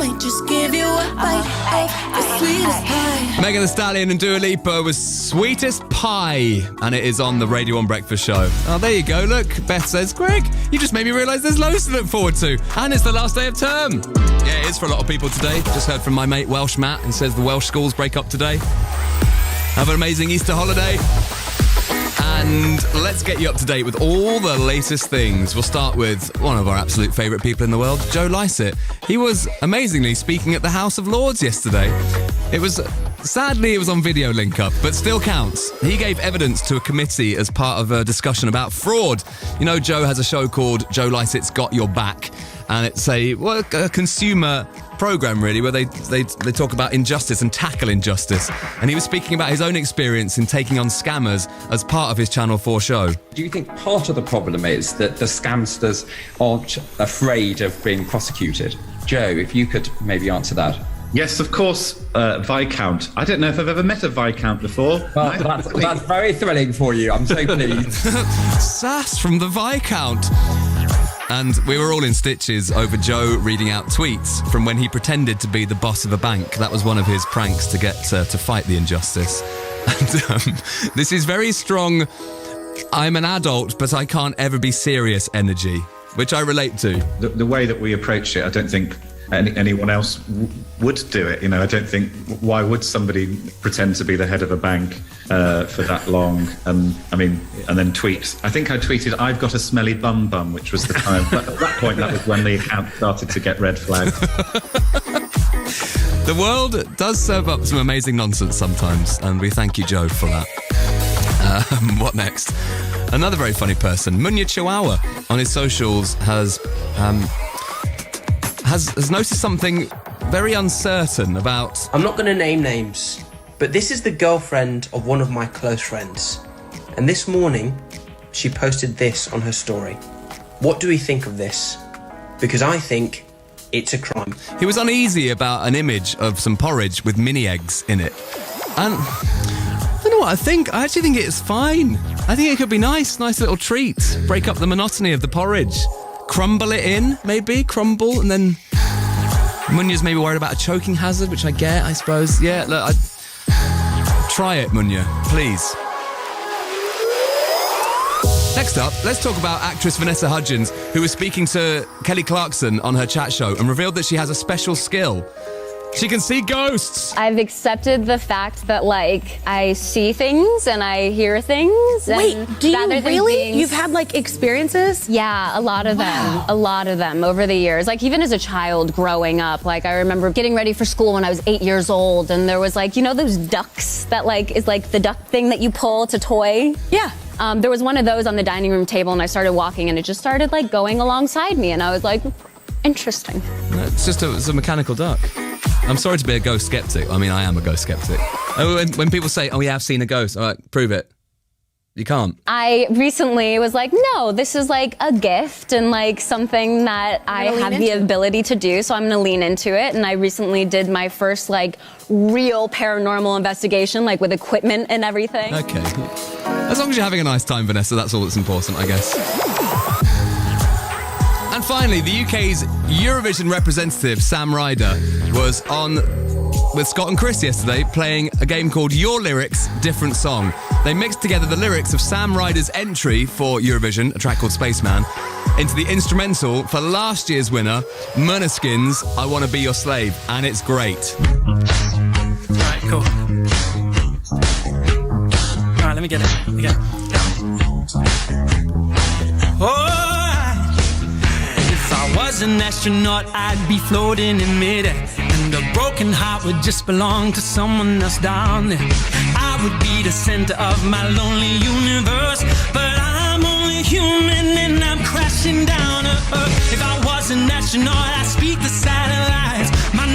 might just give you a bite of the sweetest pie. Megan Thee Stallion and Dua Lipa was Sweetest Pie, and it is on the Radio 1 Breakfast Show. Oh, there you go, look. Beth says, Greg, you just made me realise there's loads to look forward to. And it's the last day of term. Yeah, it is for a lot of people today. Just heard from my mate Welsh Matt, and says the Welsh schools break up today. Have an amazing Easter holiday. And let's get you up to date with all the latest things. We'll start with one of our absolute favourite people in the world, Joe Lycett. He was amazingly speaking at the House of Lords yesterday. Sadly, it was on video link up, but still counts. He gave evidence to a committee as part of a discussion about fraud. You know, Joe has a show called Joe Lycett's Got Your Back, and it's a consumer program, really, where they talk about injustice and tackle injustice. And he was speaking about his own experience in taking on scammers as part of his Channel 4 show. Do you think part of the problem is that the scamsters aren't afraid of being prosecuted? Joe, if you could maybe answer that. Yes, of course, Viscount. I don't know if I've ever met a Viscount before. Well, that's very thrilling for you. I'm so pleased. Sass from the Viscount. And we were all in stitches over Joe reading out tweets from when he pretended to be the boss of a bank. That was one of his pranks to get to fight the injustice. And this is very strong, I'm an adult, but I can't ever be serious energy, which I relate to. The way that we approach it, I don't think anyone else would do it. You know, I don't think, why would somebody pretend to be the head of a bank for that long? And then tweet. I think I tweeted, I've got a smelly bum, which was the time. But at that point, that was when the account started to get red flagged. The world does serve up some amazing nonsense sometimes, and we thank you, Joe, for that. What next? Another very funny person, Munya Chihuahua, on his socials has noticed something very uncertain about... I'm not going to name names, but this is the girlfriend of one of my close friends. And this morning, she posted this on her story. What do we think of this? Because I think it's a crime. He was uneasy about an image of some porridge with mini eggs in it. And I don't know what I think. I actually think it's fine. I think it could be nice little treat. Break up the monotony of the porridge. Crumble it in, maybe. Crumble, and then... Munya's maybe worried about a choking hazard, which I get, I suppose. Yeah, look, try it, Munya, please. Next up, let's talk about actress Vanessa Hudgens, who was speaking to Kelly Clarkson on her chat show and revealed that she has a special skill. She can see ghosts. I've accepted the fact that, I see things and I hear things. Wait, do you really? You've had, experiences? Yeah, a lot of them. A lot of them over the years. Even as a child growing up, I remember getting ready for school when I was 8 years old, and there was, those ducks that, is the duck thing that you pull to toy? Yeah. There was one of those on the dining room table, and I started walking, and it just started, going alongside me, and I was like, interesting. It's a mechanical duck. I'm sorry to be a ghost skeptic. I mean, I am a ghost skeptic. When people say, oh yeah, I've seen a ghost, I'm like, prove it. You can't. I recently was like, no, this is a gift and something that I have the ability to do, so I'm gonna lean into it. And I recently did my first real paranormal investigation, with equipment and everything. Okay. As long as you're having a nice time, Vanessa, that's all that's important, I guess. And finally, the UK's Eurovision representative, Sam Ryder, was on with Scott and Chris yesterday playing a game called Your Lyrics, Different Song. They mixed together the lyrics of Sam Ryder's entry for Eurovision, a track called Spaceman, into the instrumental for last year's winner, Måneskin's I Wanna Be Your Slave, and it's great. Alright, cool. Alright, let me get it. Again. Oh! If I was an astronaut, I'd be floating in midair, and a broken heart would just belong to someone else down there. I would be the center of my lonely universe, but I'm only human and I'm crashing down to earth. If I was an astronaut, I'd speak the satellites. My